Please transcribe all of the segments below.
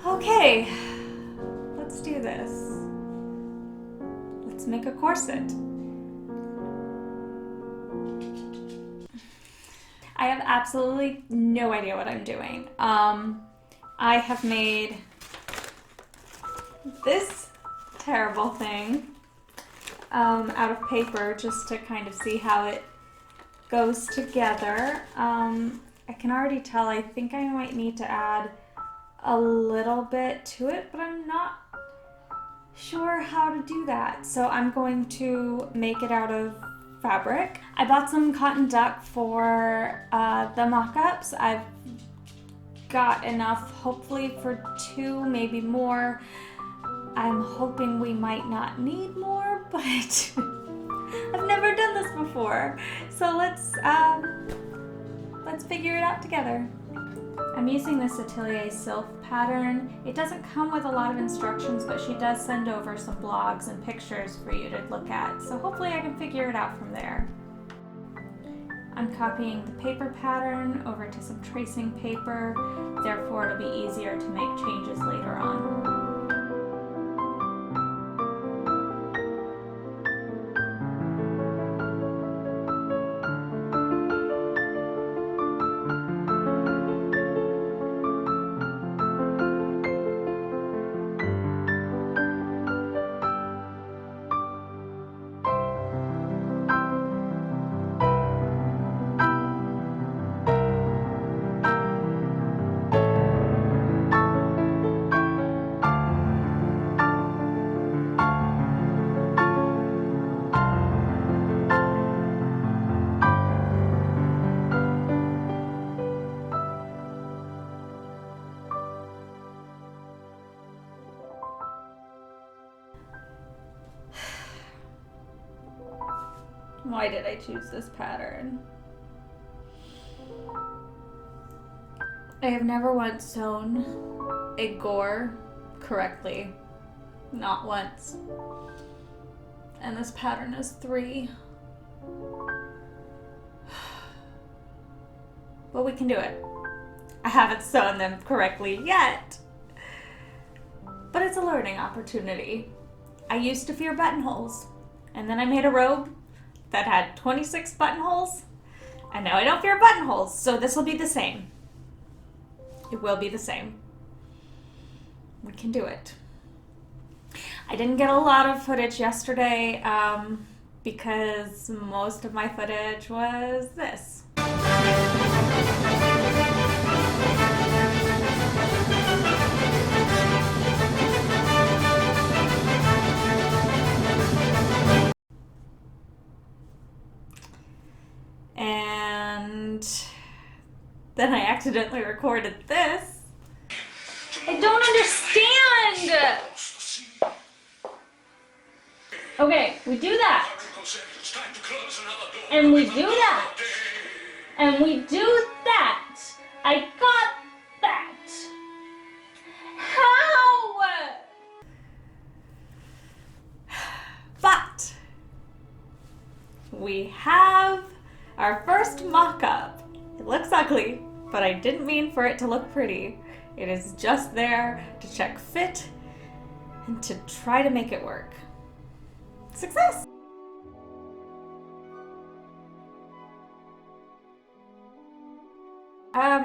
Okay, let's do this. Let's make a corset. I have absolutely no idea what I'm doing. I have made this terrible thing out of paper just to kind of see how it goes together. I can already tell I think I might need to add a little bit to it, but I'm not sure how to do that. So I'm going to make it out of fabric. I bought some cotton duck for the mock-ups. I've got enough hopefully for 2, maybe more. I'm hoping we might not need more, but I've never done this before. So let's figure it out together. I'm using this Atelier Sylph pattern. It doesn't come with a lot of instructions, but she does send over some blogs and pictures for you to look at. So hopefully I can figure it out from there. I'm copying the paper pattern over to some tracing paper. Therefore, it'll be easier to make changes later on. Why did I choose this pattern? I have never once sewn a gore correctly. Not once. And this pattern is 3. But we can do it. I haven't sewn them correctly yet. But it's a learning opportunity. I used to fear buttonholes. And then I made a robe that had 26 buttonholes, and now I don't fear buttonholes, so this will be the same. It will be the same. We can do it. I didn't get a lot of footage yesterday because most of my footage was this. And then I accidentally recorded this. I don't understand! Okay, we do that. And we do that. And we do that. I got that. How? But we have our first mock-up. It looks ugly, but I didn't mean for it to look pretty. It is just there to check fit and to try to make it work. Success!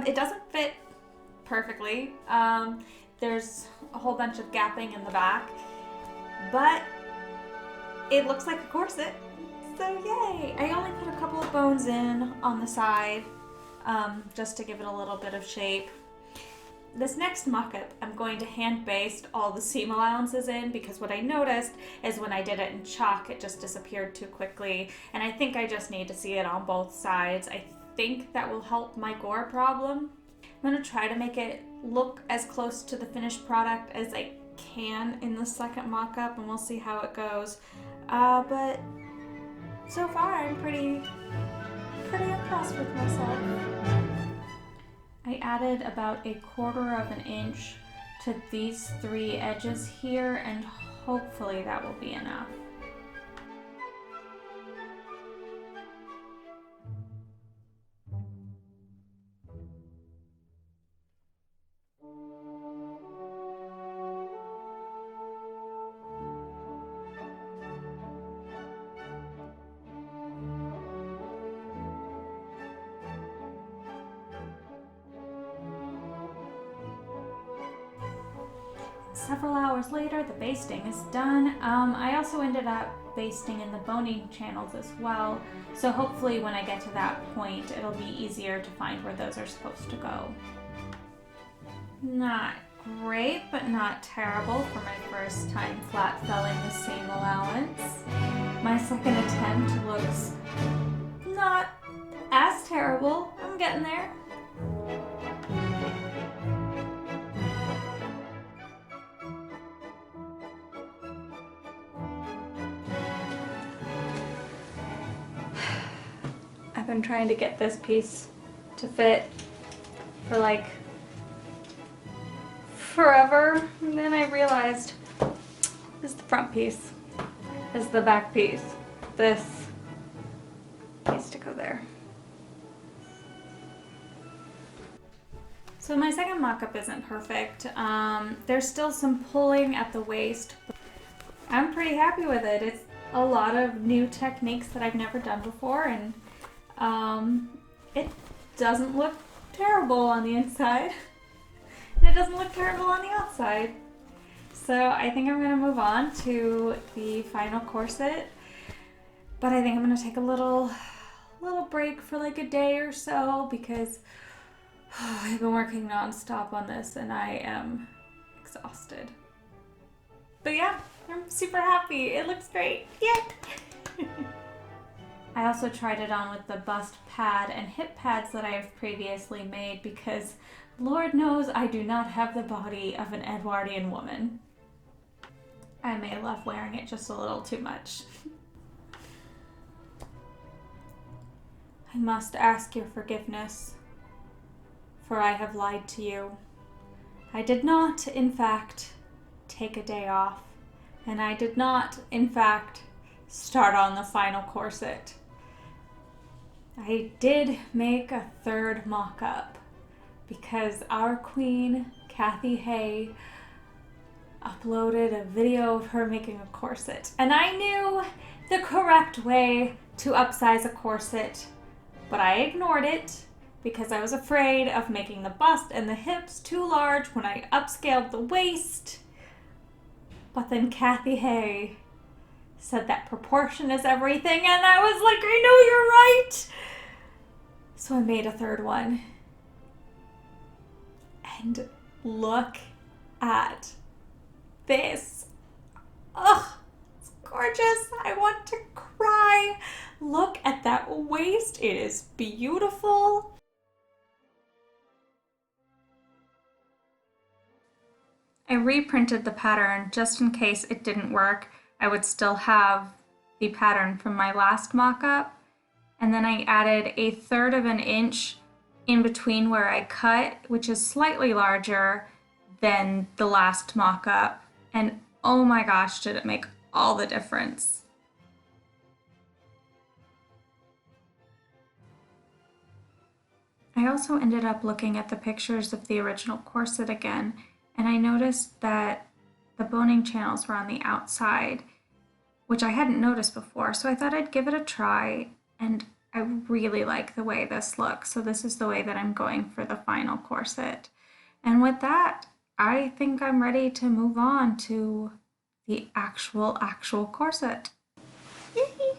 It doesn't fit perfectly. There's a whole bunch of gapping in the back, but it looks like a corset. So yay! I only put a couple of bones in on the side just to give it a little bit of shape. This next mock-up, I'm going to hand baste all the seam allowances in because what I noticed is when I did it in chalk, it just disappeared too quickly. And I think I just need to see it on both sides. I think that will help my gore problem. I'm going to try to make it look as close to the finished product as I can in the second mock-up, and we'll see how it goes. But so far, I'm pretty impressed with myself. I added about 1/4 of an inch to these 3 edges here, and hopefully that will be enough. several hours later, the basting is done. I also ended up basting in the boning channels as well, so hopefully when I get to that point, it'll be easier to find where those are supposed to go. Not great, but not terrible for my first time flat felling the same allowance. My second attempt looks not as terrible. I'm getting there. I've been trying to get this piece to fit for like forever, and then I realized this is the front piece, this is the back piece, this needs to go there. So my second mock-up isn't perfect. There's still some pulling at the waist. I'm pretty happy with it. It's a lot of new techniques that I've never done before, and it doesn't look terrible on the inside, and it doesn't look terrible on the outside. So I think I'm gonna move on to the final corset, but I think I'm gonna take a little break for like a day or so because I've been working non-stop on this and I am exhausted. But yeah, I'm super happy. It looks great. Yay! I also tried it on with the bust pad and hip pads that I have previously made because Lord knows I do not have the body of an Edwardian woman. I may love wearing it just a little too much. I must ask your forgiveness, for I have lied to you. I did not, in fact, take a day off, and I did not, in fact, start on the final corset. I did make a third mock-up because our queen, Kathy Hay, uploaded a video of her making a corset, and I knew the correct way to upsize a corset, but I ignored it because I was afraid of making the bust and the hips too large when I upscaled the waist. But then Kathy Hay said that proportion is everything, and I was like, I know you're right! So I made a third one. And look at this. Ugh, it's gorgeous. I want to cry. Look at that waist. It is beautiful. I reprinted the pattern just in case it didn't work. I would still have the pattern from my last mock-up. And then I added 1/3 of an inch in between where I cut, which is slightly larger than the last mock-up. And oh my gosh, did it make all the difference. I also ended up looking at the pictures of the original corset again, and I noticed that the boning channels were on the outside, which I hadn't noticed before, so I thought I'd give it a try, and I really like the way this looks, so this is the way that I'm going for the final corset. And with that, I think I'm ready to move on to the actual corset. Yay!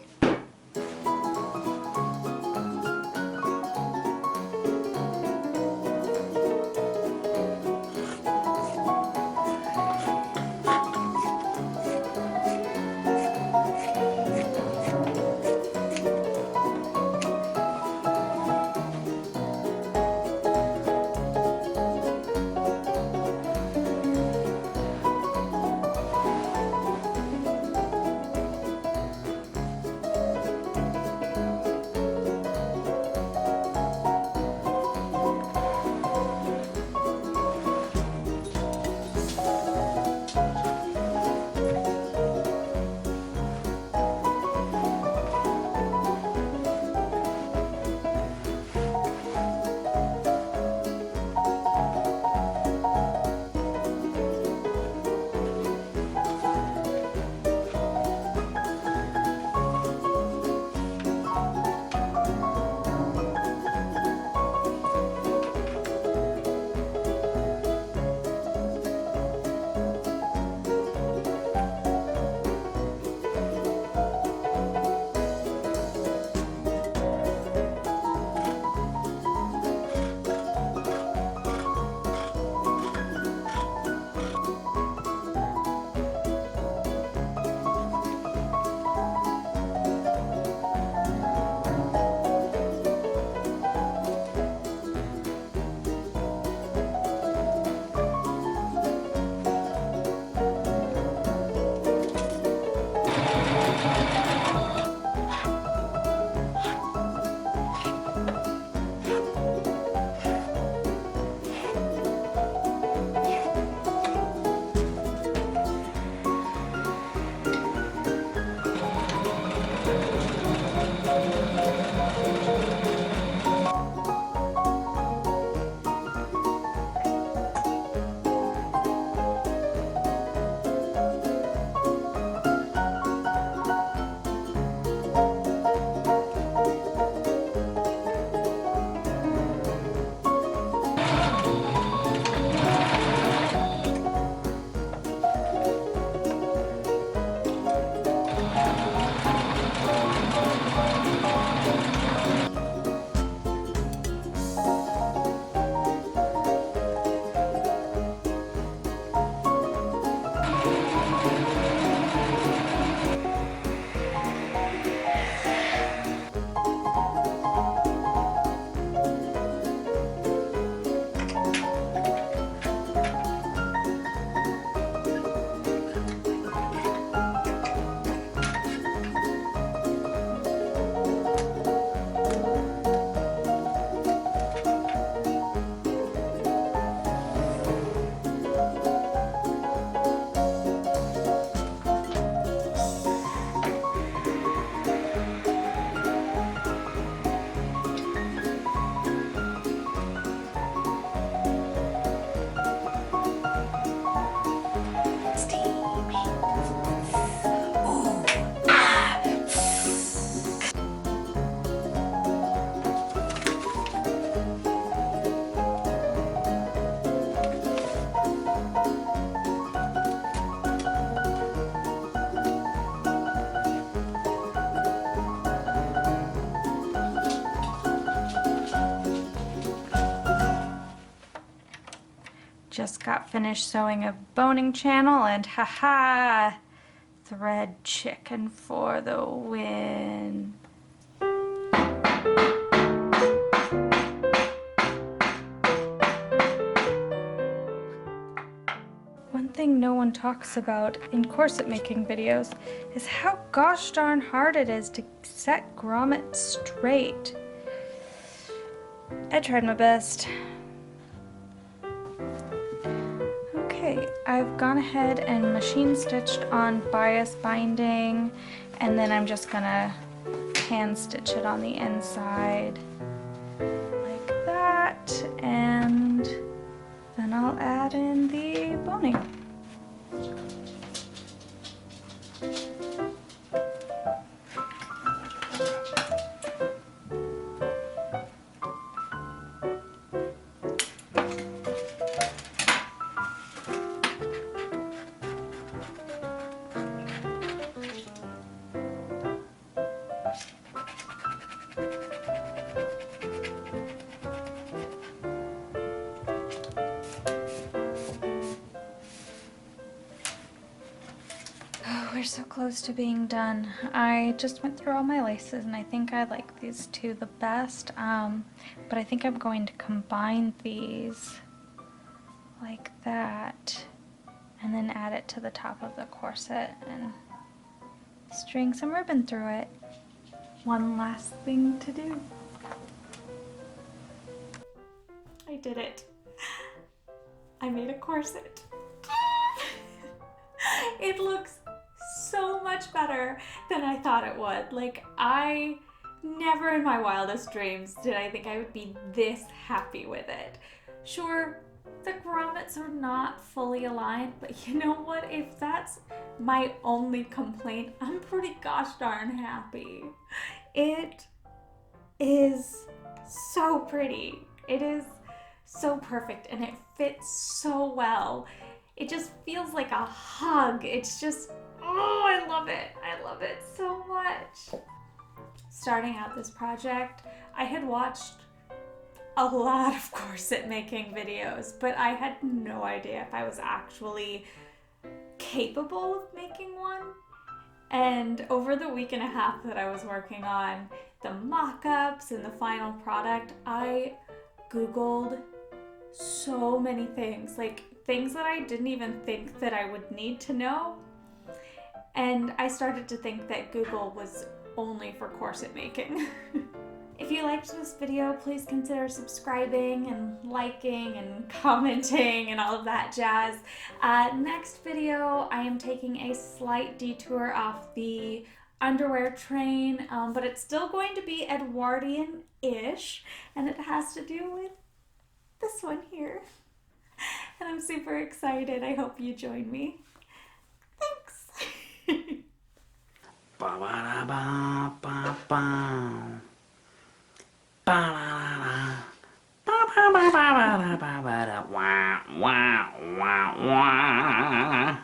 just got finished sewing a boning channel, and haha, thread chicken for the win. One thing no one talks about in corset making videos is how gosh darn hard it is to set grommets straight. I tried my best. Okay, I've gone ahead and machine stitched on bias binding, and then I'm just gonna hand stitch it on the inside like that, and then I'll add in the boning. We're so close to being done. I just went through all my laces and I think I like these two the best, but I think I'm going to combine these like that and then add it to the top of the corset and string some ribbon through it. One last thing to do. I did it. I made a corset. It looks so much better than I thought it would. Like, I never in my wildest dreams did I think I would be this happy with it. Sure, the grommets are not fully aligned, but you know what? If that's my only complaint, I'm pretty gosh darn happy. It is so pretty. It is so perfect and it fits so well. It just feels like a hug. It's just, oh, I love it. I love it so much. Starting out this project, I had watched a lot of corset making videos, but I had no idea if I was actually capable of making one. And over the week and a half that I was working on the mock-ups and the final product, I Googled so many things, like things that I didn't even think that I would need to know. And I started to think that Google was only for corset making. If you liked this video, please consider subscribing and liking and commenting and all of that jazz. Next video, I am taking a slight detour off the underwear train, but it's still going to be Edwardian-ish, and it has to do with this one here. And I'm super excited. I hope you join me. Thanks. Wow, wow, wow, wow.